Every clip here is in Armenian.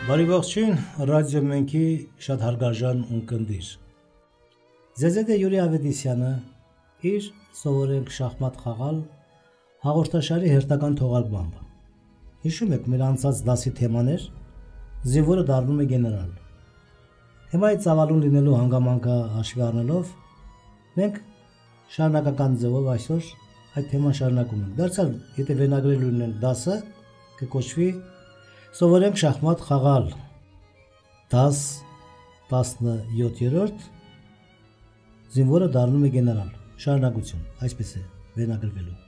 Բարի ողջույն, ռադիո մենքի շատ հարգարժան ունկնդիր։ Ձեզ հետ է Յուրի Ավետիսյանը, իր սովորենք շախմատ խաղալ հաղորդաշարի հերթական թողարկմամբ։ Հիշում եք, մեր անցած դասի թեմաներ զինվորը դառնում է գեներալ։ Թեմայի ծավալուն լինելու հանգամանքը հաշվի առնելով, մենք շարունակական ձևով այսօր այդ թեման շարունակում ենք։ Դարձյալ, եթե վերնագրել ունենք դասը, կկոչվի Սովորենք շախմատ խաղալ 10-17-րդ զինվորը դառնում է գեներալ, շարունակություն, այսպես է վերնագրվելու։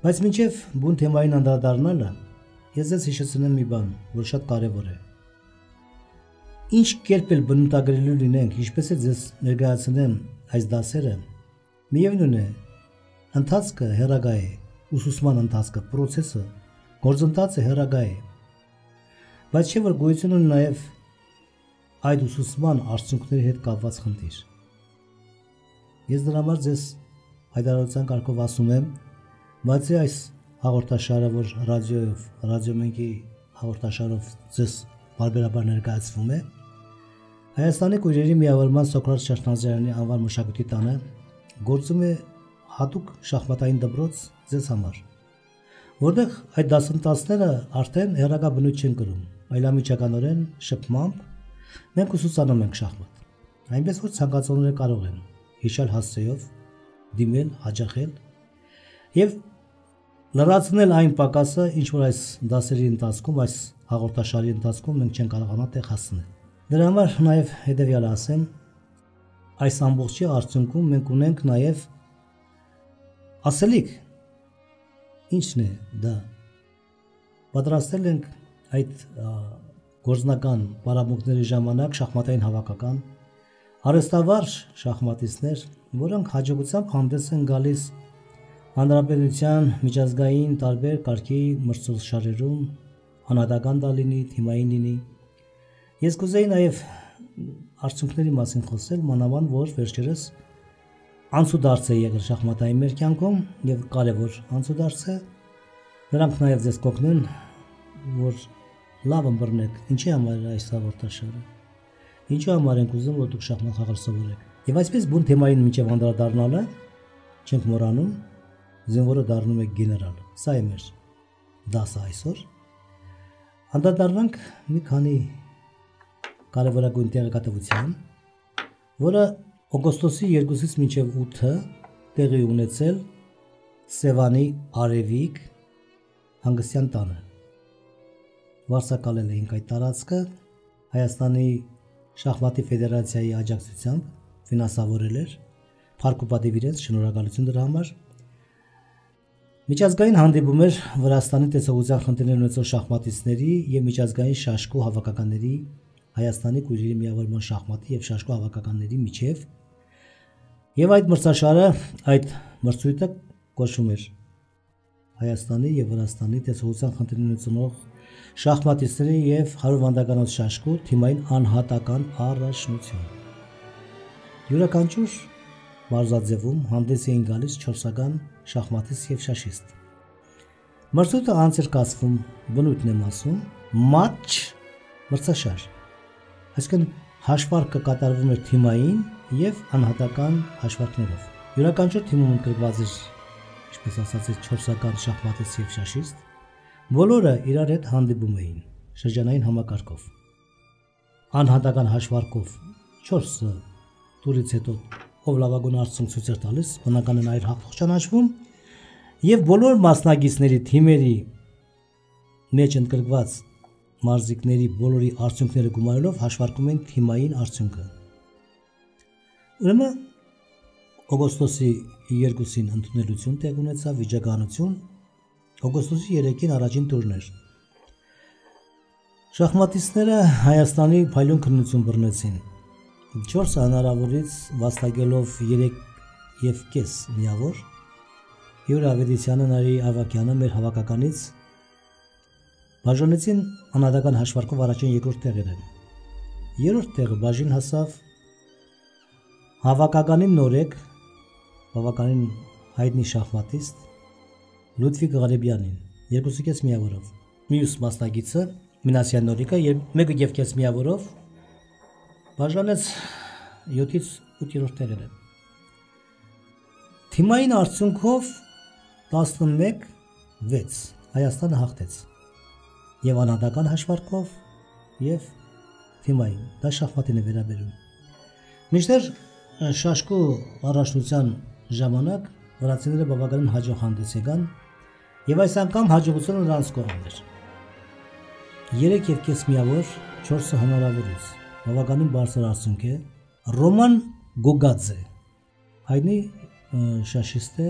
Բայց մինչև բուն թեմային անդրադառնալը, ես ձեզ հիշեցնեմ մի բան, որ շատ կարևոր է։ Ինչ կերպ էլ բնութագրելու լինենք, ինչպես է ձեզ ներկայացնեմ այս դասերը, միևնույն է, ընթացքը հեռագա է, ուսուցման ընթացքը, պրոցեսը, գործընթացը հեռագա է։ Բայց չէ որ գոյություն ունի նաև այդ ուսուցման արդյունքների հետ կապված խնդիր։ Ես դրա համար ձեզ հայտարարության կարգով ասում եմ, բացի այս հաղորդաշարը, որ ռադիոմենքի հաղորդաշարով ձեզ բարբերաբար ներկայացվում է, Հայաստանի քույրերի միավորման Սոկրատ Շաշնազարյանի անվան մշակույթի տանը գործում է հատուկ շախմատային դպրոց ձեզ համար, որտեղ այդ դասընթացները արդեն հեռագա բնույթ չեն կրում, այլամիջականորեն շփմամբ մենք ուսուցանում ենք շախմատ, այնպես որ ցանկացողները կարող են հիշալ հասցեով, դիմել, հաջողել եւ լրացնել այն պակասը, ինչ որ այս դասերի ընթացքում, այս հաղորդաշարի ընթացքում մենք չեն կարողանա տեղ հասնել։ Դրա համար նաեւ հետեւյալը ասեմ, այս ամբողջի արդյունքում մենք ունենք նաեւ ասելիք, ինչն է դա։ Պատրաստել ենք այդ գործնական պարապմունքների ժամանակ շախմատային հավաքական արհեստավարժ շախմատիստներ, որոնք հաջողությամբ հանդես են գալիս հանրապետության միջազգային տարբեր կարգի մրցաշարերում, անհատական դա լինի, թիմային լինի։ Ես կուզեի նաև արդյունքների մասին խոսել, մանավանդ որ վերջերս անցուդարձ է եղել շախմատային մեր կյանքում եւ կարեւոր անցուդարձ է։ Նրանք նաև ձեզ կօգնեն, որ լավ ըմբռնեք, ինչի համար է այս հաղորդաշարը, ինչու համար ենք ուզում, որ դուք շախմատ խաղալ սովորեք։ Եվ այսպես բուն թեմային մինչև անդրադառնալը չենք մոռանում, զինվորը դառնում է գեներալ։ Սա է մեր դասը այսօր։ Անդրադառնանք մի քանի կարևորագույն տեղեկատվության, որը օգոստոսի 2-ից մինչև 8-ը տեղի ունեցել Սևանի Արևիկ հանգստյան տանը։ Վարձակալել էինք այդ տարածքը Հայաստանի շախմատի ֆեդերացիայի աջակցությամբ ֆինանսավորել էր, փառք ու պատիվ իրենց, շնորհակալություն դրա համար։ Միջազգային հանդիպում էր Վրաստանի տեսողության խնդիրներ ունեցող շախմատիստների եւ միջազգային շաշկու հավաքականների Հայաստանի քույրերի միավորման շախմատի եւ շաշկու հավաքականների միջև եւ այդ մրցաշարը, այդ մրցույթը կոչվում էր Հայաստանի եւ Վրաստանի տեսողության խնդիրներ ունեցող շախմատիստների եւ հարևանականոց շաշկու թիմային անհատական առաջնություն։ Յուրաքանչյուր մարզաձևում հանդես էին գալիս 4-ական շախմատիստ եւ շաշիստ։ Մրցույթը անց էր կացվում, բնույթն եմ ասում, մատչ մրցաշար։ Այսինքն հաշվարկը կատարվում էր թիմային եւ անհատական հաշվարկներով։ Յուրաքանչյուր թիմում ընդգրկված էր, ինչպես ասացի, 4-ական շախմատիստ եւ շաշիստ։ Բոլորը իրար հետ հանդիպում էին շրջանային համակարգով։ Անհատական հաշվարկով 4 տուրից հետո ով լավագույն արդյունք ցույց էր տալիս, բնականին այր հաղթող ճանաչվում եւ բոլոր մասնակիցների թիմերի մեջ ընդգրկված մարզիկների բոլորի արդյունքները գումարելով հաշվարկում են թիմային արդյունքը։ Ուրեմն օգոստոսի 2-ին ընդունելություն տեղ ունեցավ վիճակահանություն, օգոստոսի 3-ին առաջին տուրն էր։ Շախմատիստները Հայաստանի փայլուն քննություն բռնեցին։ 4 հնարավորից վաստակելով 3.5 միավոր, Յուրի Ավետիսյանը, Նարի Ավակյանը մեր հավաքականից բաժանեցին անհատական հաշվարկով առաջին երկրորդ տեղերը։ Երրորդ տեղը բաժին հասավ հավաքականին նորեկ, բավականին հայտնի շախմատիստ Լուդվիգ Ղարեբյանին 2.5 միավորով։ Մյուս մասնակիցը Մինասյան նորիկը 1.5 միավորով բաժանեց 7-ից 8-րդ տեղերը։ Թիմային արդյունքով 11-6 Հայաստանը հաղթեց եւ անհատական հաշվարկով եւ թիմային, դա շախմատին է վերաբերում։ Մինչդեռ շաշկու առաջնության ժամանակ վրացիները բավականին հաջող հանդես եկան եւ այս անգամ հաջողությունը նրանց կողմն էր։ 3.5 միավոր 4 հնարավորից բավականին բարձր արդյունք է։ Ռոման Գոգաձե հայտնի շաշիստ է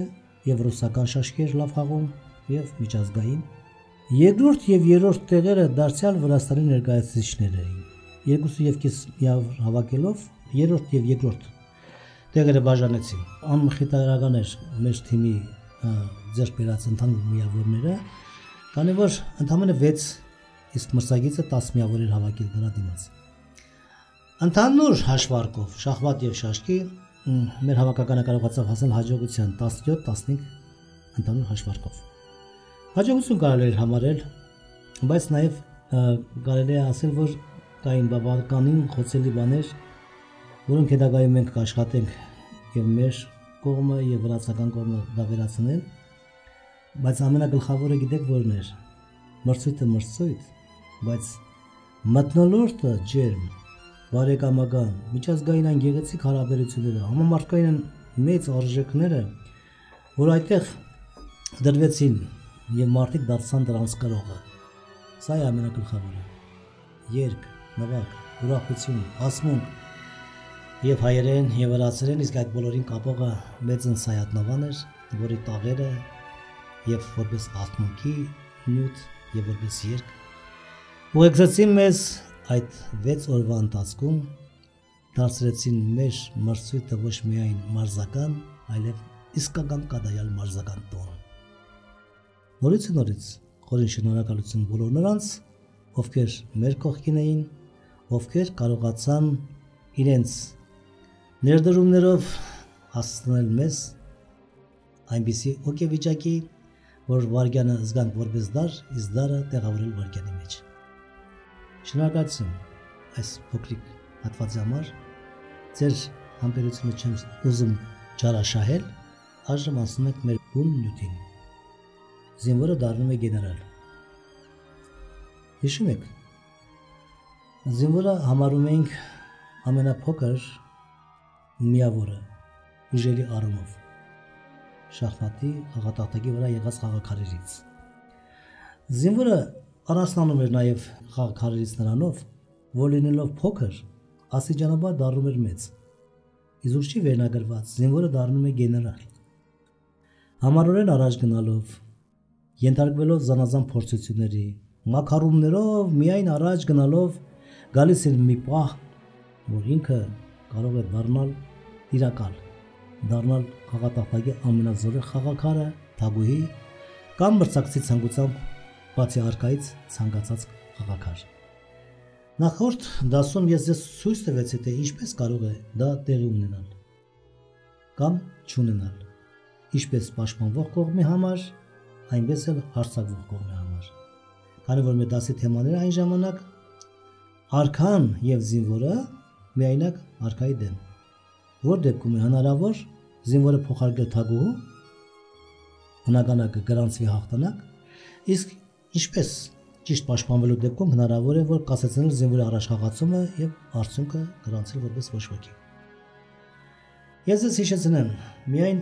եւ ռուսական շաշկեր լավ խաղում եւ միջազգային։ Երկրորդ եւ երրորդ տեղերը դարձյալ Վրաստանի ներկայացուցիչներ էին։ 2.5 միավոր հավաքելով երրորդ եւ երկրորդ տեղերը բաժանեցին։ Անմխիթարական էր մեր թիմի ձեռք բերած ընդհանուր միավորները, քանի որ ընդամենը 6 իսկ մրցակիցը 10 միավոր էր հավաքել դրա դիմաց։ Ընդհանուր հաշվարկով շախմատ եւ շաշկի մեր հավաքականը կարողացավ հասնել հաջողության 17-15 ընդհանուր հաշվարկով։ Հաջողություն կարելի էր համարել, բայց նաեւ կարելի է ասել, որ կային բավականին խոցելի բաներ, որոնք հետագայում մենք կաշխատենք եւ մեր կողմը եւ վրացական կողմը դա վերացնել, բայց ամենագլխավորը գիտեք որն էր։ Մրցույթը մրցույթ, բայց մթնոլորտը ջերմ, բարեկամական, միջազգային այն գեղեցիկ հարաբերությունները, համամարտկային մեծ արժեքները, որ այդտեղ դրվեցին եւ մարդիկ դարձան դրանց կրողը։ Սա է ամենագլխավորը։ Երգ, նվագ, ուրախություն, ասմունք եւ հայերեն եւ վրացերեն, իսկ այդ բոլորին կապողը մեծ Սայաթնովան էր, որի տաղերը եւ որպես ասմունքի նյութ եւ որպես երգ ուղեկցեցին մեզ այդ 6 օրվա ընթացքում, դարձրեցին մեր մրցույթը ոչ միայն մարզական, այլև իսկական կադայալ մարզական տոն։ Նորից խորին շնորհակալություն բոլոր նրանց, ովքեր մեր կողքին էին, ովքեր կարողացան իրենց ներդրումներով հասցնել մեզ այնպիսի օգեվիճակի, որ վարգյանը զգանք որպես դար, իսկ դարը տեղավորել վարգյանի մեջ։ Շնորհակալություն այս փոքրիկ հատվածի համար, ձեր համբերությունը չեմ ուզում ջարաշահել, այժմ ասում ենք մեր բուն նյութին։ Զինվորը դառնում է գեներալ։ Հիշում եք, զինվորը համարում ենք ամենափոքր միավորը ուժերի առումով շախմատի խաղատախտակի վրա եղած խաղաքարերից։ Զինվորը առանձնանում էր նաև խաղաքարերից նրանով, որ լինելով փոքր, աստիճանաբար դառնում էր մեծ։ Իսկ ուժի վերնագրված զինվորը դառնում է գեներալ։ Համառորեն առաջ գնալով, ենթարկվելով զանազան փորձությունների, մակարումներով միայն առաջ գնալով գալիս էր մի պահ, որ ինքը կարող է դառնալ տիրակալ, դառնալ խաղատախտակի ամենազորեղ խաղաքարը, թագուհի կամ մրցակցի ցանկությամբ բացի արկայից ցանկացած խաղաքար։ Նախորդ դասում ես ձեզ ցույց տվեցի, թե ինչպես կարող է դա տեղի ունենալ կամ չունենալ, ինչպես պաշտպանվող կողմի համար, այնպես էլ հարձակվող կողմի համար։ Քանի որ մեր դասի թեմաները այն ժամանակ արքան եւ զինվորը միայնակ արքայի դեմ, որ դեպքում է հնարավոր զինվորը փոխարկել թագուհու, բնականաբար գրանցվի հաղթանակ, իսկ ինչպես ճիշտ պաշտպանվելու դեպքում հնարավոր է որ կասեցնել զինվորի առաջխաղացումը եւ արդյունքը գրանցել որպես ոչ ոքի։ Ես ձեզ հիշեցնեմ միայն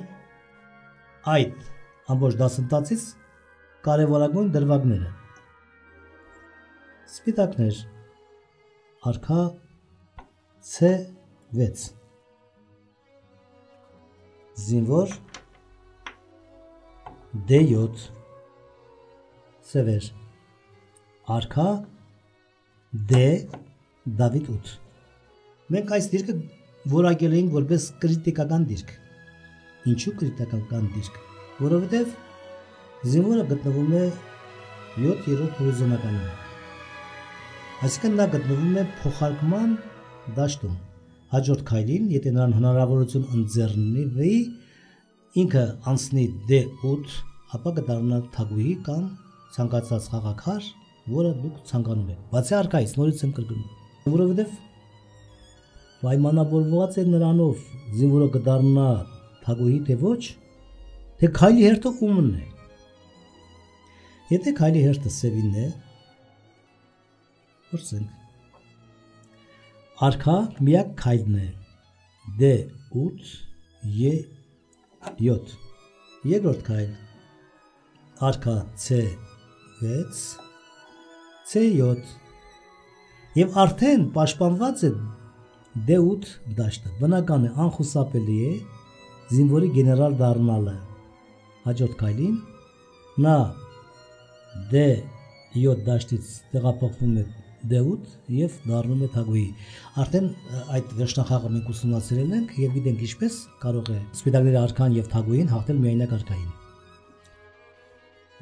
այդ ամբողջ դասընթացից կարևորագույն դրվագները։ Սպիտակներ արքա C6 զինվոր D7 սևեր արքա D Դավիթ 8 Մենք այս դիրքը որակել էինք որպես կրիտիկական դիրք։ Ինչու կրիտիկական դիրք? Որովհետև զինվորը գտնվում է 7-րդ հորիզոնականում։ Այսինքն նա գտնվում է փոխարկման դաշտում։ Հաջորդ քայլին, եթե նրան հնարավորություն ընձեռնվի, ինքը անցնի D8, ապա կդառնա թագուհի կամ ցանկացած խաղաքար որը դուք ցանկանում եք։ Բացի արքայից նորից եմ կրկնում, որովհետև պայմանավորված է նրանով զինվորը կդառնա թագուհի թե ոչ, թե քայլի հերթը ումն է։ Եթե քայլի հերթը սևին է, փորձենք։ Արքա միակ քայլն է D8 E7։ Երկրորդ քայլ արքա C6 C7 եւ արդեն պաշտպանված է D8 դաշտը։ Բնական է, անխուսափելի է զինվորի գեներալ դառնալը։ Հաջորդ քայլին նա D7 դաշտից տեղափոխվում է D8 եւ դառնում է թագուհի։ Արդեն այդ վերջնախաղը մենք ուսումնասիրել ենք եւ գիտենք ինչպես կարող է սպիտակների արքան եւ թագուհին հաղթել միայնակ արքային։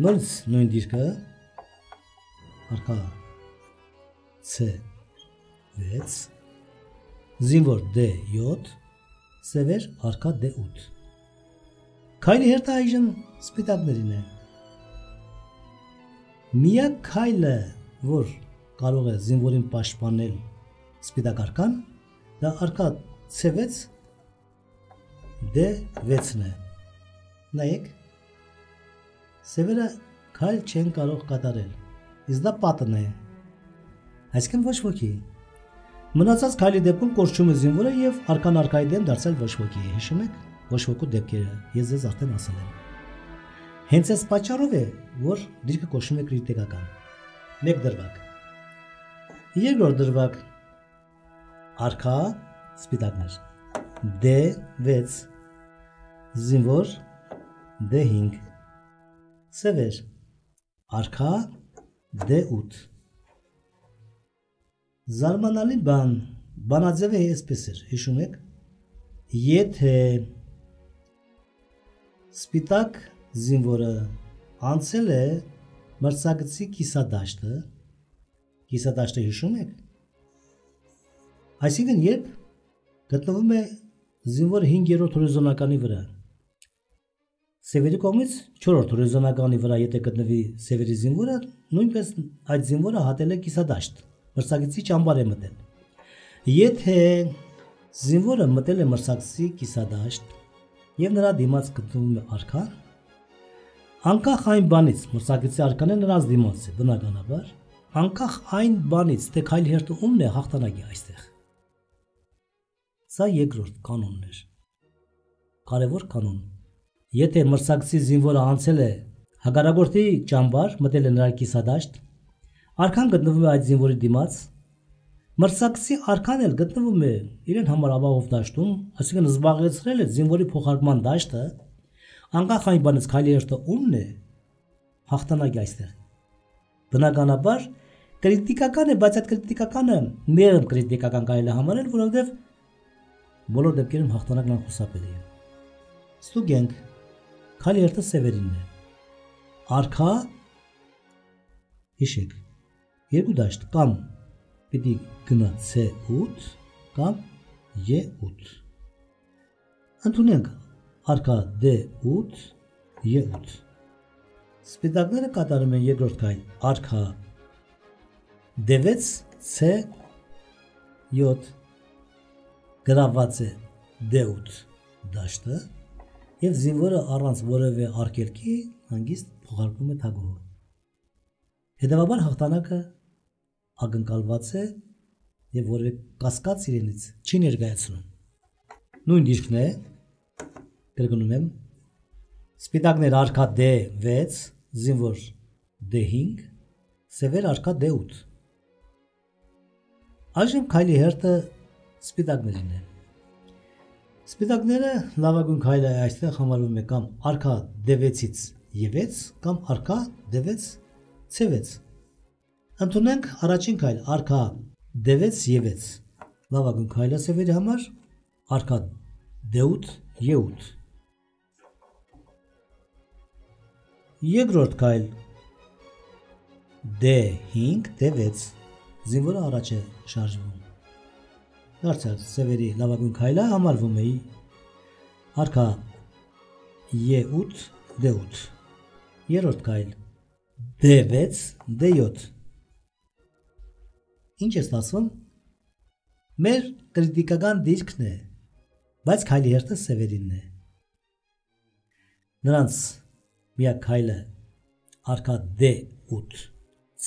Նորից նույն դիրքը արքա C6 զինվոր D7 սևեր արքա D8։ Քայլի հերթը այժմ սպիտակներին է։ Միակ քայլը, որ կարող է զինվորին պաշտպանել սպիտակ արքան, դա արքա C6 D6-ն է։ Նայեք, սևերը քայլ չեն կարող կատարել, իսկ դա պատն է, այսինքն ոչ ոքի։ Մնացած քայլի դեպքում կորչում է զինվորը եւ արքան արքայի դեմ դարձել ոչ ոքի է, հիշում եք ոչ ոքու դեպքերը, ես ձեզ արդեն ասել եմ։ Հենց այս պատճառով է, որ դիրքը կոչվում է կրիտիկական։ Մեկ դրվագ։ Երկրորդ դրվագ արքա սպիտակներ D6 զինվոր D5 սևեր արքա D8 Զարմանալի բանաձևը այսպես էր, հիշում եք, եթե սպիտակ զինվորը անցել է մրցակցի կիսադաշտը հիշում եք, այսինքն երբ գտնվում է զինվորը 5-րդ հորիզոնականի վրա, սևերի կողմից 4-րդ հորիզոնականի վրա եթե գտնվի սևերի զինվորը, նույնպես այդ զինվորը հատել է կիսադաշտ, մրցակցի ճամբար է մտել։ Եթե զինվորը մտել է մրցակցի կիսադաշտ եւ նրա դիմաց գտնվում է արքան, անկախ այն բանից, մրցակցի արքան է նրանց դիմաց է, բնականաբար, անկախ այն բանից, թե քայլի հերթը ումն է, հաղթանակի այստեղ։ Սա երկրորդ կանոնն էր։ Կարևոր կանոն։ Եթե մրցակցի զինվորը անցել է հակառակորդի ճամբար, մտել է նրա կիսադաշտ, արքան գտնվում է այդ զինվորի դիմաց, մրցակցի արքան էլ գտնվում է իրեն համար ապահով դաշտում, այսինքն զբաղեցրել է զինվորի փոխարկման դաշտը, անկախ այն բանից քայլի հերթը ումն է, հաղթանակի այստեղ։ Բնականաբար կրիտիկական է, բայց այդ կրիտիկականը մեղմ կրիտիկական կարելի է համարել, որովհետև բոլոր դեպքերում հաղթանակն անխուսափելի է։ Ստուգենք, քայլի հերթը սևերինն է։ Արքա, հիշեք, երկու դաշտ կամ պիտի գնա C8 կամ E8։ Ընդունենք արքա D8, E8։ Սպիտակները կատարում են երկրորդ քայլ, արքա D6, C7, գրաված է D8 դաշտը և զինվորը առանց որևէ արգելքի հանգիստ փոխարկվում է թագուհու։ Հետևաբար հաղթանակը ակնկալված է և որևէ կասկած իրենից չի ներկայացնում։ Նույն դիրքն է, կրկնում եմ, սպիտակներ արքա D6, զինվոր D5, սևեր արքա D8։ Այժմ քայլի հերթը սպիտակներին է։ Սպիտակները լավագույն քայլը այստեղ համարվում է կամ արքա D6-ից E6 կամ արքա D6 C6։ Ընդունենք առաջին քայլ արքա D6 E6։ Լավագույն քայլը սևերի համար արքա D8 E8։ Երկրորդ քայլ D5 D6 զինվորը առաջ է շարժվում։ Դարձյալ սևերի լավագույն քայլը համարվում է արքա E8 D8։ Երրորդ քայլ D6 D7 Ինչ է ստացվում։ Մեր կրիտիկական դիրքն է, բայց քայլի հերթը Սևերինն է։ Նրանց միակ քայլը արքա D8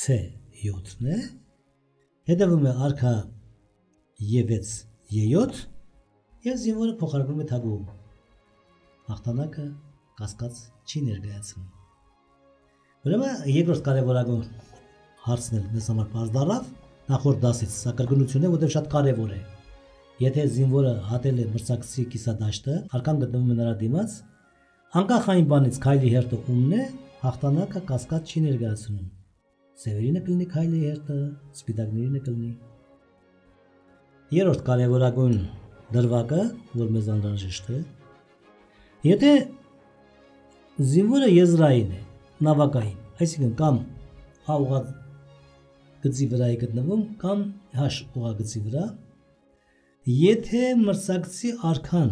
C7-ն է, հետևում է արքա E6 E7 եւ զինվորը փոխարկվում է թագուհու։ Հաղթանակը կասկած չի ներկայացնում։ Ուրեմն երկրորդ կարևորագույն հարցն էլ մեզ համար բաց դառավ նախորդ դասից, սա կրկնություն է, որտեղ շատ կարևոր է։ Եթե զինվորը հատել է մրցակցի կիսադաշտը, արքան գտնվում է նրա դիմաց, անկախ այն բանից քայլի հերթը ումն է, հաղթանակը կասկած չի ներկայացնում։ Սևերինը կլինի քայլի հերթը, սպիտակներինը կլինի։ Երրորդ կարևորագույն դրվագը, որ մեզ անհրաժեշտ է, եթե զինվորը եզրային է, նավակային, այսինքն կամ Ա ուղղագծի վրա է գտնվում, կամ H ուղղագծի վրա, եթե մրցակցի արքան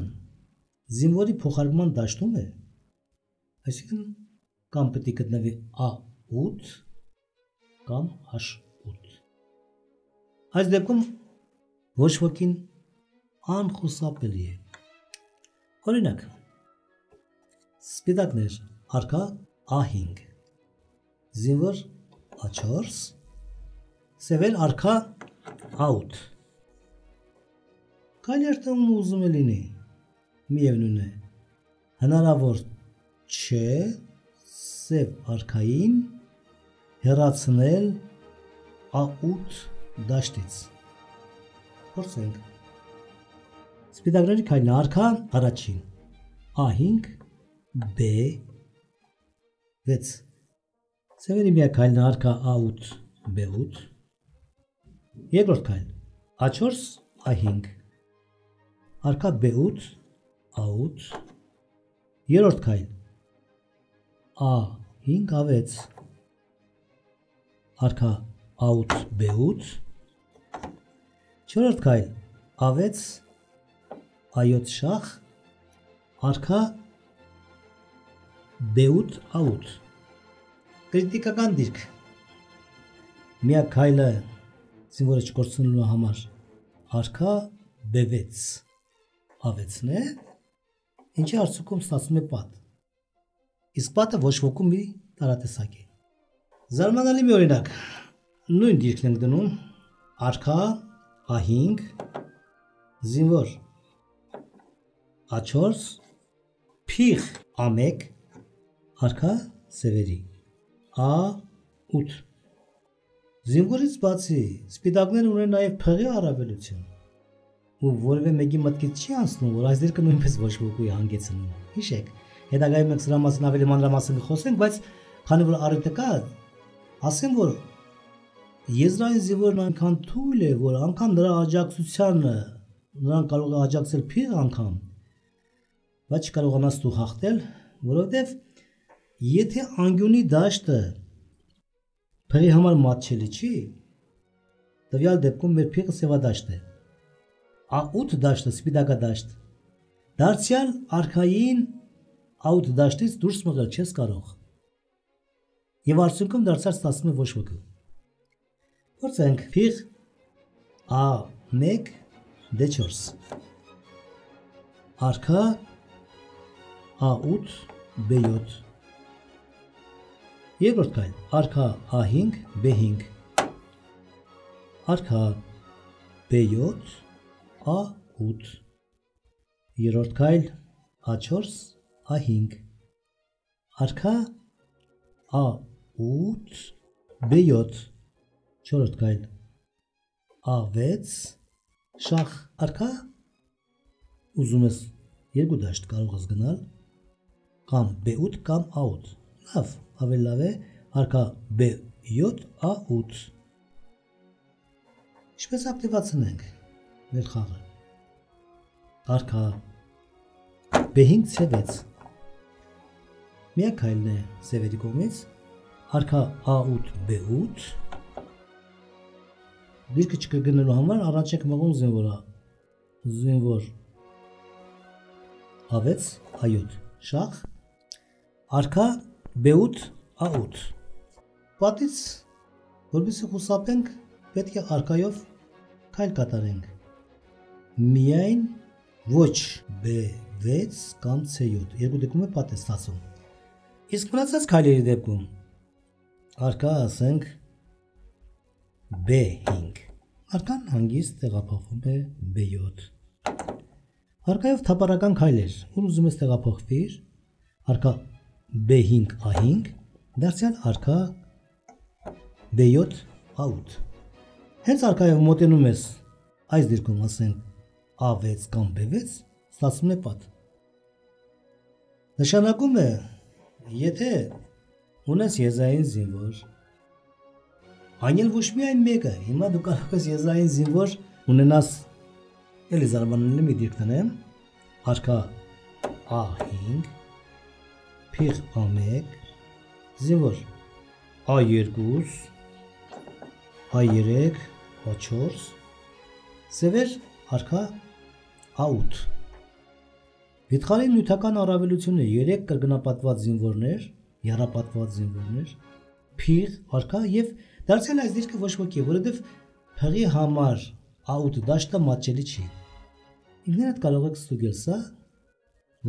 զինվորի փոխարկման դաշտում է, այսինքն կամ պետք է գտնվի A8 կամ H8։ Այս դեպքում ոչ ոքին անխուսափելի է։ Օրինակ, սպիտակներ արքա A5, զինվոր A4, սևեր արքա A8։ Քայլի հերթը ուզում է լինի, միևնույն է, հնարավոր չէ սև արքային հեռացնել A8 դաշտից։ Փորձենք։ Սպիտակների քայլն արքա առաջին A5 B6, սևերի միակ քայլն արքա A8 B8, երկրորդ քայլ A4 A5, արքա B8 A8, երրորդ քայլ A5 A6, արքա A8 B8, չորրորդ քայլ A6 A7 շախ, արքա B8 A8։ Կրիտիկական դիրք։ Միակ քայլը զինվորը չկորցնելու համար արքա B6 A6-ն է, ինչի արդյունքում ստացվում է պատ։ Իսկ պատը ոչ ոքում մի տարատեսակ է։ Զարմանալի մի օրինակ, նույն դիրքն ենք դնում, արքա A5, զինվոր A4, փիղ A1, արքա սևերի A8։ Զինվորից բացի սպիտակները ունեն նաև փղի առավելություն, ու որևէ մեկի մտքից չի անցնում, որ այս դիրքը նույնպես ոչ ոքի հանգեցնում։ Հիշեք, հետագայում մենք սրա մասին ավելի մանրամասն կխոսենք, բայց քանի որ առիթը կա, ասեմ, որ եզրային զինվորն այնքան թույլ է, որ անգամ նրա աջակցությանը նրան կարող է աջակցել փիղ անգամ, բայց չկարողանաս դու հաղթել, որովհետև եթե անկյունի դաշտը փղի համար մատչելի չի, տվյալ դեպքում մեր փիղը սևադաշտ է, A8 դաշտը սպիտակադաշտ, դարձյալ արքային A8 դաշտից դուրս մղել չես կարող, և արդյունքում դարձյալ ստացվում է ոչ ոքի։ Փորձենք փիղ A1 D4, արքա A8 B7, երկրորդ քայլ արքա A5 B5, արքա B7 A8, երրորդ քայլ A4 A5, արքա A8 B7, չորրորդ քայլ A6 շախ, արքա ուզում ես երկու դաշտ կարող ես գնալ, կամ B8 կամ A8, լավ, ավելի լավ է, արքա B7 A8։ Ինչպես ակտիվացնենք մեր խաղը։ Արքա B5 C6, միակ քայլն է սևերի կողմից, արքա A8 B8, դիրքը չկրկնելու համար առաջ ենք մղում զինվորա, զինվոր A6 A7 շախ, արքա B8 A8։ Պատից որպեսզի խուսափենք պետք է արկայով քայլ կատարենք։ Միայն ոչ B6 կամ C7 երկու դեպքում է պատը ստացվում։ Իսկ մնացած քայլերի դեպքում արկա ասենք B5 արկան հանգիստ տեղափոխվում է B7 արկայով թափառական քայլեր ուր ուզում ես տեղափոխվիր արկա B5 A5 դարձյալ արկա B7 A8 հենց արկայով մոտենում ես այս դիրքում ասենք A6 կամ B6 ստացվում է պատ նշանակում է եթե ունես եզային զինվոր այն էլ ոչ միայն մեկը հիմա դու կարող ես եզային զինվոր ունենաս էլի զարմանալի մի դիրք տնեմ արկա A5 փիղ A1 զինվոր A2 A3 A4 սևեր արկա A8 Վիթխարի նյութական առավելությունը 3 կրկնապատված զինվորներ, եռապատված զինվորներ, փիղ, արկա եւ դարձյալ այս դիրքը ոչ ոքի է, որովհետեւ փղի համար A8 դաշտը մատչելի չի։ Ինքներդ կարող եք ստուգել սա,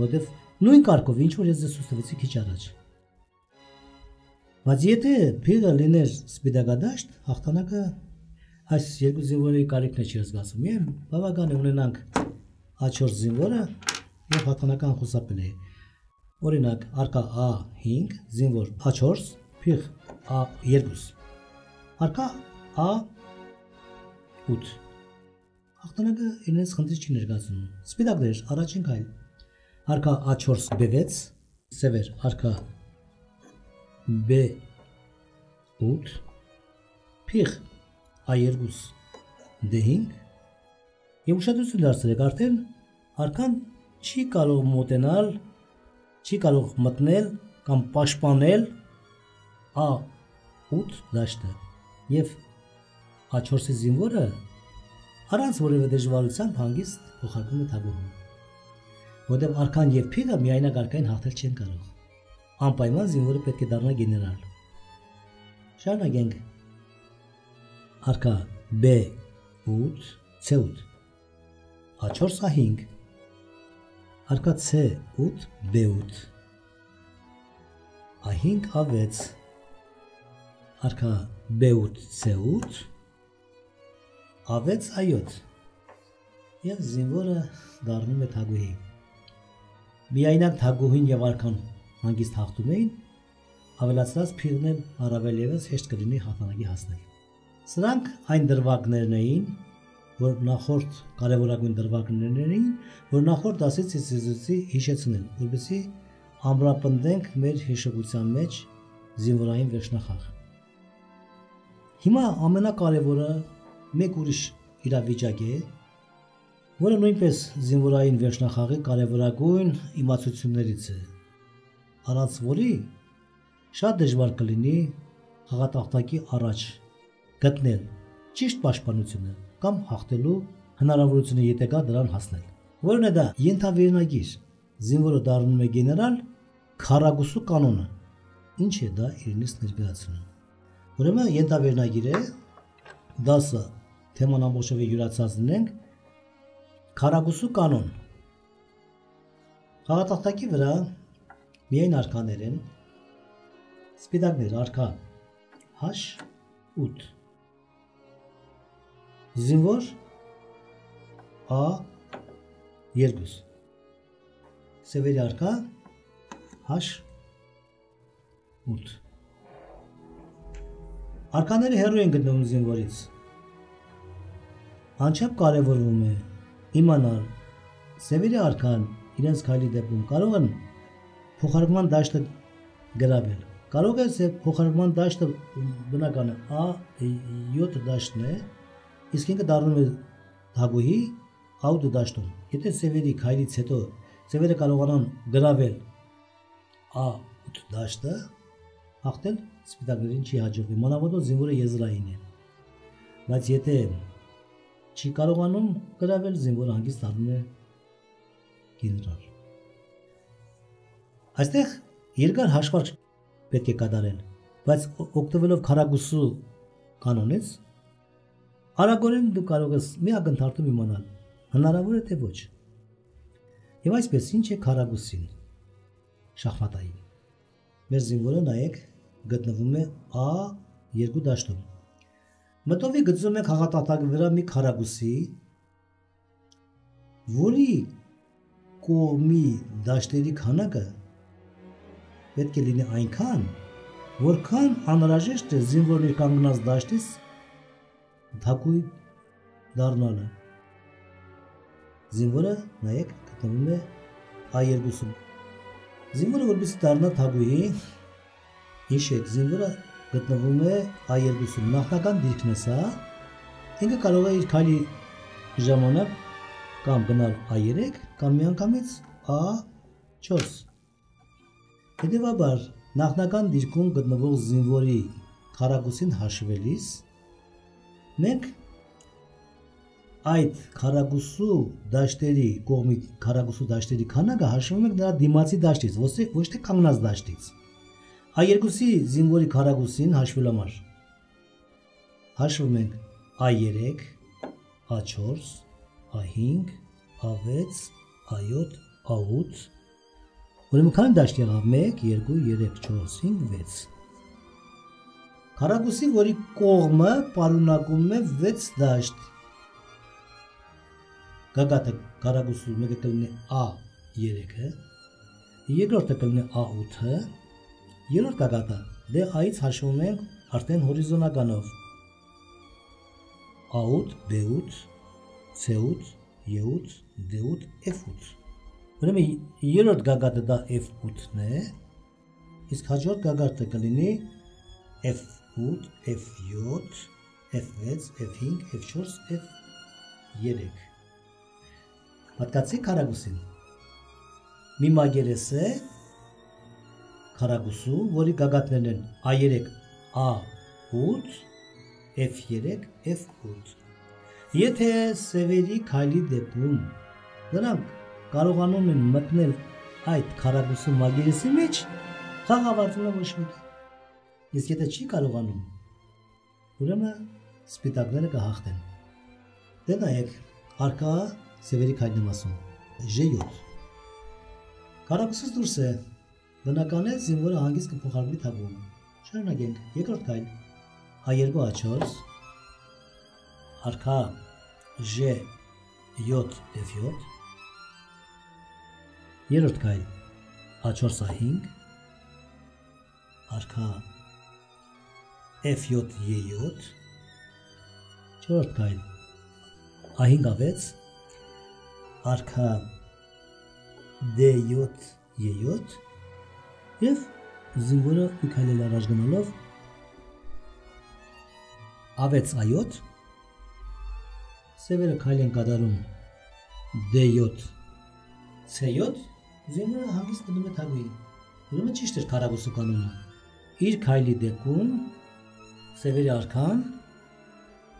որովհետեւ նույն կարգով ինչ որ ես ձեզ ցույցեցի քիչ առաջ։ Բայց եթե փիղը լիներ սպիտակադաշտ, հաղթանակը այս երկու զինվորների կարիքն է չի զգացում։ Միայն բավական է ունենանք A4 զինվորը Եվ հաղթանական խուսափել է։ Օրինակ, արկա A5, զինվոր A4, փիղ A2, արկա A8։ Հաղթանակը իրենց խնդիր չի ներկայացնում։ Սպիտակներ, առաջին քայլ։ Արկա A4 B6, սևեր, արկա B8, փիղ A2 D5։ Եվ ուշադրություն դարձրեք, արդեն արկան չի կարող մոտենալ, չի կարող մտնել կամ պաշտպանել A8 դաշտը եւ A4-ի զինվորը առանց որևէ դժվարությամբ հանգիստ փոխարկում է թագուհուն։ Որտեղ արկան եւ փիղը միայնակ արկային հաղթել չեն կարող։ Անպայման զինվորը պետք է դառնա գեներալ։ Շարունակենք։ Արկա B8 C8 A4 A5 Արկա C8 B8 A5 A6 Արկա B8 C8 A6 A7 Եվ զինվորը դառնում է թագուհի Միայնակ թագուհին եւ արկան հանգիստ հաղթում էին ավելացրած փիղն էլ առավել եւս հեշտ կլինի հաղթանակի հասնել Սրանք այն դրվագներն էին որ նախորդ կարևորագույն դրվագներն էին, որ նախորդ դասից ցույցի հիշեցնել, որպեսզի ամրապնդենք մեր հիշողության մեջ զինվորային վերջնախաղ։ Հիմա ամենակարևորը մեկ ուրիշ իրավիճակ է, որը նույնպես զինվորային վերջնախաղի կարևորագույն իմացություններից է, առանց որի շատ դժվար կլինի խաղատախտակի առաջ գտնել ճիշտ պաշտպանությունը կամ հաղթելու հնարավորությունը եթե կա դրան հասնել։ Որն է դա ենթավերնագիր, զինվորը դառնում է գեներալ, քառակուսու կանոնը։ Ինչ է դա իրենից ներկայացնում։ Ուրեմն ենթավերնագիր է, դասը թեման ամբողջովին յուրացած լինենք, քառակուսու կանոն։ Խաղատախտակի վրա միայն արկաներ են, սպիտակներ արկա H8 Զինվոր A2 Սևերի արկա H8 Արկաները հեռու են գտնվում զինվորից Անչափ կարևորվում է իմանալ Սևերի արկան իրենց քայլի դեպքում կարող են փոխարկման դաշտը գրավել Կարող է փոխարկման դաշտը բնական A7 դաշտն է Իսկ ինքը դառնում է թագուհի A8 դաշտում։ Եթե սևերի քայլից հետո սևերը կարողանան գրավել A8 դաշտը, հաղթել սպիտակներին չի հաջողվի։ Մանավանդ զինվորը եզրային է։ Բայց եթե չի կարողանում գրավել, զինվորը հանգիստ դառնում է գեներալ։ Այստեղ երկար հաշվարկ պետք է կատարել, բայց օգտվելով քառակուսու կանոնից Արագորեն դու կարող ես մի ակնթարթում իմանալ, հնարավոր է թե ոչ։ Եվ այսպես ինչ է քառակուսին շախմատային։ Մեր զինվորը նայեք գտնվում է A2 դաշտում։ Մտովի գծում եք հաղաթաթակի վրա մի քառակուսի, որի կողմի դաշտերի քանակը պետք է լինի այնքան, որքան անհրաժեշտ է զինվորի կանգնած դաշտից թակուի դառնալը։ Զինվորը նայեք գտնվում է A2-ում։ Զինվորը որպես դառնա թակուի, հիշեք, զինվորը գտնվում է A2-ում, նախնական դիրքն է սա, ինքը կարող է իր քայլի ժամանակ կամ գնալ A3 կամ միանգամից A4։ Հետևաբար նախնական դիրքում գտնվող զինվորի քառակուսին հաշվելիս մենք այդ քառակուսու դաշտերի կողմի քառակուսու դաշտերի քանակը հաշվում ենք նրա դիմացի դաշտից, ոչ թե կանգնած դաշտից։ A2-ի զինվորի քառակուսին հաշվելու համար հաշվում ենք A3, A4, A5, A6, A7, A8։ Ուրեմն քանի դաշտ եղավ 1, 2, 3, 4, 5, 6։ Քառակուսի, որի կողմը պարունակում է 6 դաշտ։ Գագաթը քառակուսու մեկը կլինի A3-ը, երկրորդը կլինի A8-ը, երրորդ գագաթը դե A-ից հաշվում ենք արդեն հորիզոնականով։ A8, B8, C8, E8, D8, F8։ Ուրեմն երրորդ գագաթը դա F8-ն է, իսկ հաջորդ գագաթը կլինի F8, F7, F6, F5, F4, F3։ Պատկացի քառակուսին։ Մի մագերես է քառակուսու, որի գագաթներն են A3, A8, F3, F8։ Եթե սևերի քայլի դեպքում նրանք կարողանում են մտնել այդ քառակուսու մագերեսի մեջ, խաղ ավարտվում է ոչ մեկի։ Իսկ եթե չի կարողանում, ուրեմն սպիտակները կհաղթեն։ Դե նայեք, արկա սևերի քայլն եմ ասում, G7։ Քառակուսից դուրս է, բնական է զինվորը հանգիստ կփոխարինվի թագում։ Շարունակենք, երկրորդ քայլ, A2, A4, արկա G7, F7, երրորդ քայլ, A4, A5, արկա F7, E7, չորրորդ քայլ, A5, A6, արկա D7, E7 և զինվորը մի քայլ առաջ գնալով A6, A7, սևերը քայլ են կատարում D7, C7, զինվորը հանգիստ մտնում է թագուի։ Ուրեմն ճիշտ էր քառակուսու կանոնը։ Իր քայլի դեպքում սևերի արքան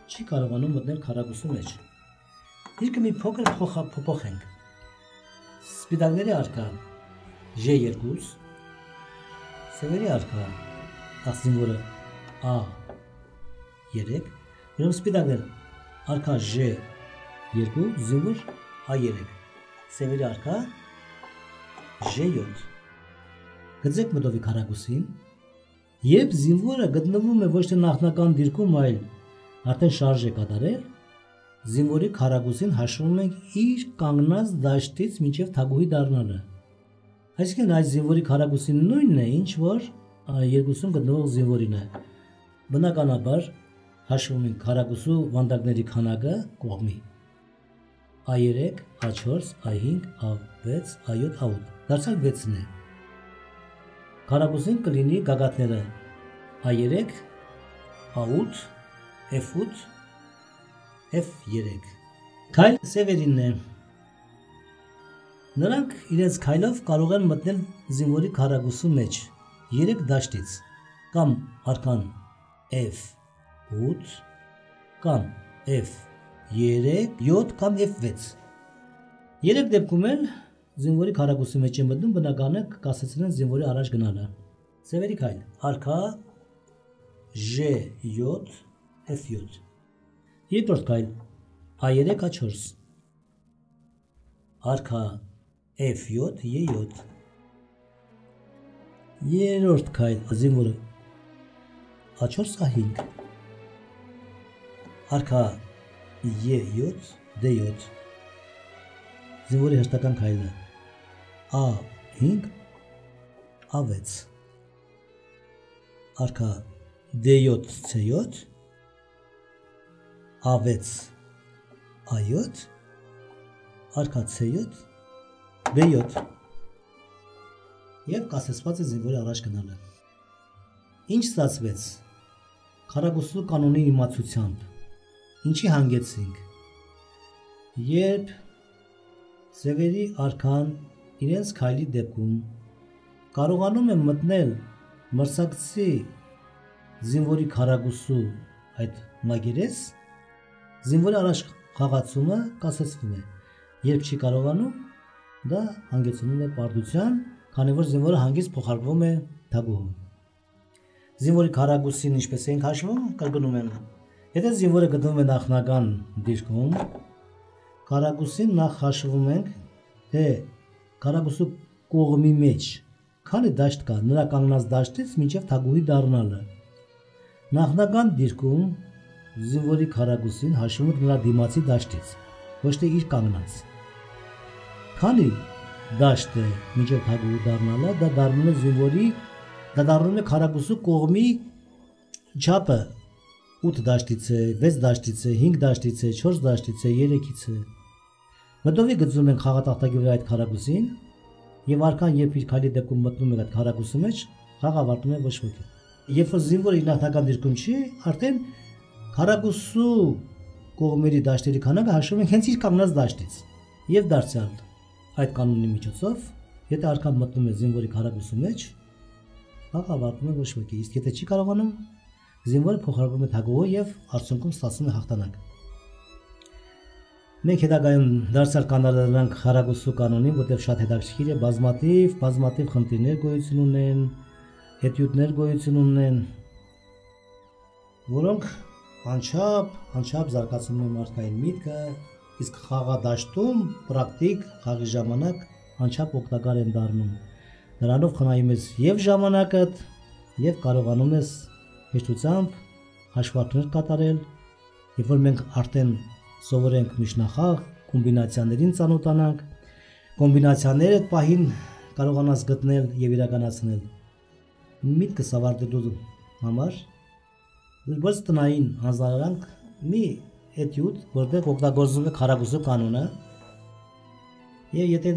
չի կարողանում մտնել քառակուսու մեջ։ Դիրքը մի փոքր փոփոխենք։ Սպիտակների արքա G2, սևերի արքա զինվորը A3, ուրեմն սպիտակներ արքա G2, զինվոր A3, սևերի արքա G7։ Գծեք մտովի քառակուսին, երբ զինվորը գտնվում է ոչ թե նախնական դիրքում, այլ արդեն շարժ է կատարել, զինվորի քառակուսին հաշվում ենք իր կանգնած դաշտից մինչև թագուհի դառնալը։ Այսինքն այս զինվորի քառակուսի նույնն է, ինչ որ երկուսում գտնվող զինվորին է։ Բնականաբար հաշվում ենք քառակուսու վանդակների քանակը կողմի A3, A4, A5, A6, A7, A8։ Դարձյալ 6-ն է։ Քառակուսին կլինի գագաթները A3, A8, F8, F3։ Քայլ սևերինն է։ Նրանք իրենց քայլով կարող են մտնել զինվորի քառակուսու մեջ 3 դաշտից, կամ արքան F8, կամ F3, կամ F6։ 3 դեպքում էլ զինվորի քառակուսի մեջ է մտնում, բնական է կասեցնեն զինվորի առաջ գնալը։ Սևերի քայլ, արքա G7, F7։ Երկրորդ քայլ A3 A4 արքա F7 E7 երրորդ քայլ զինվորը A4 A5 արքա E7 D7 զինվորի հերթական քայլը A5 A6 արքա D7 C7 A6 A7 արքա C7 B7 եւ կասեցված է զինվորի առաջ գնալը։ Ինչ ստացվեց քարագուսու կանոնի իմացությամբ ինչի հանգեցինք, երբ սևերի արքան իրենց քայլի դեպքում կարողանում է մտնել մրցակցի զինվորի քարագուսու այդ մագերես, զինվորի առաջ խաղացումը կասեցվում է, երբ չի կարողանում, դա հանգեցնում է պարտության, քանի որ զինվորը հանգիստ փոխարկվում է թագուհու։ Զինվորի քարագուսին ինչպես ենք հաշվում, կրկնում եմ, եթե զինվորը գտնվում է նախնական դիրքում, քարագուսին նախ հաշվում ենք, թե քարագուսու կողմի մեջ քանի դաշտ կա նրա կանգնած դաշտից մինչև թագուհի դառնալը։ Նախնական դիրքում զինվորի քարագուսին հաշվում ենք նրա դիմացի դաշտից, ոչ թե իր կանգնած։ Քանի դաշտ է մինչև թագուհի դառնալը, դա դառնում է զինվորի, դա դառնում է քարագուսու կողմի չափը 8 դաշտից է, 6 դաշտից է, 5 դաշտից է, 4 դաշտից է, 3-ից է։ Մտովի գծում ենք խաղատախտակի վրա այդ քարագուսին եւ արքան երբ իր քայլի դեպքում մտնում է այդ քարագուսի մեջ, խաղը ավարտվում է ոչ ոքի։ Երբ որ զինվորը իր նախնական դիրքում չի, արդեն քարագուսու կողմերի դաշտերի քանակը հաշվում ենք հենց իր կանգնած դաշտից։ Եվ դարձյալ այդ կանոնի միջոցով, եթե արքան մտնում է զինվորի քարագուսու մեջ, խաղը ավարտվում է ոչ ոքի, իսկ եթե չի կարողանում, զինվորը փոխարկվում է թագուհու եւ արդյունքում ստացվում է հաղթանակ։ Մենք հետագայում դարձյալ կանոնանանք քարագուսու կանոնին, որտեղ շատ հետաքրքիր է, բազմաթիվ խնդիրներ գոյություն ունեն, հետիոտներ գոյություն ունեն, որոնք անչափ զարգացնում են մարդկային միտքը, իսկ խաղադաշտում պրակտիկ խաղի ժամանակ անչափ օգտակար են դառնում։ Նրանով խնայում ես եւ ժամանակդ, եւ կարողանում ես հեշտությամբ հաշվարկներ կատարել, երբ որ մենք արդեն սովորենք միջնախաղ, կոմբինացիաներին ծանոթանանք, կոմբինացիաները պահին կարողանաս գտնել եւ իրականացնել։ Միտքս ավարտելու համար ոչ տնային հանձնարարանք մի էտյուդ, որտեղ օգտագործվում է քարագուսու կանոնը, եւ եթե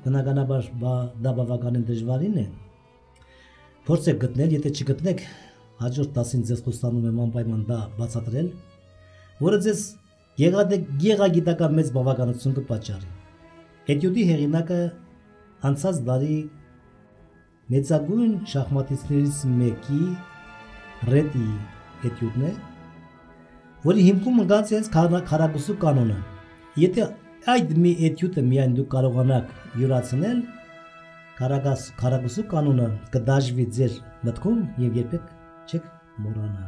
բնականաբար դա բավականին դժվարին է, փորձեք գտնել, եթե չգտնեք, հաջորդ դասին ձեզ խոստանում եմ անպայման դա բացատրել, որը ձեզ գեղագիտական մեծ բավականություն կպատճառի։ Էտյուդի հեղինակը անցած դարի մեծագույն շախմատիստներից մեկի Ռետի էտյուդն է, որի հիմքում ընկած է քարագուսու կանոնը։ Եթե այդ մի էտյուդը միայն դուք կարողանաք յուրացնել, քարագուսու կանոնը կդաշվի ձեր մտքում եւ երբեք չեք մոռանա։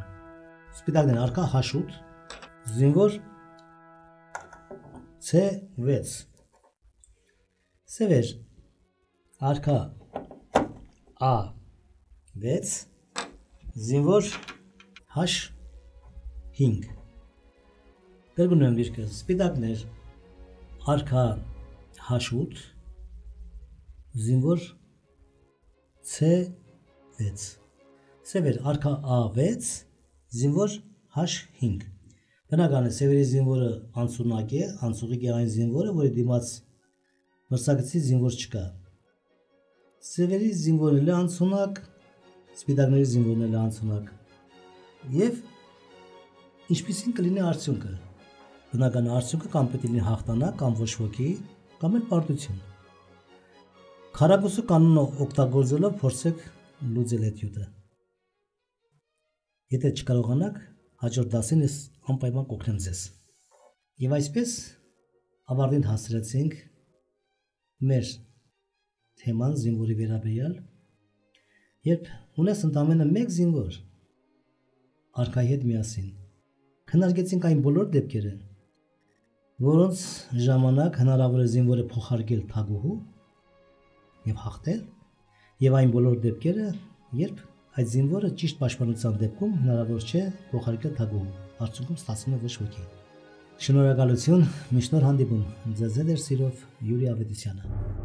Սպիտակն արքա H8, զինվոր C6, սևեր արքա A6, զինվոր H5, կրկնում եմ դիրքը, սպիտակներ արքա H8, զինվոր C6, սևեր արքա A6, զինվոր H5։ Բնական է, սևերի զինվորը անցունակ է, անցուղիկ է այն զինվորը, որի դիմաց մրցակցի զինվոր չկա։ Սևերի զինվորն էլ է անցունակ, սպիտակների զինվորն էլ է անցունակ։ Եվ ինչպիսին կլինի արդյունքը։ Բնական արդյունքը կամ պետք է լինի հաղթանակ, կամ ոչ ոքի, կամ էլ պարտություն։ Քարագուսու կանոնը օգտագործելով փորձեք լուծել էտյուդը։ Եթե չկարողանաք, հաջորդ դասին ես անպայման կօգնեմ ձեզ։ Եվ այսպես ավարտին հասցրեցինք մեր թեման զինվորի վերաբերյալ, երբ ունես ընդամենը մեկ զինվոր արքայի հետ միասին, Քննարկեցինք այն բոլոր դեպքերը, որոնց ժամանակ հնարավոր է զինվորը փոխարկել թագուհու եւ հաղթել, եւ այն բոլոր դեպքերը, երբ այդ զինվորը ճիշտ պաշտպանության դեպքում հնարավոր չէ փոխարկել թագուհու, արդյունքում ստացվում է ոչ ոքի։ Շնորհակալություն, միշտ նոր հանդիպում։ Ձեզ հետ էր սիրով Յուրի Ավետիսյանը։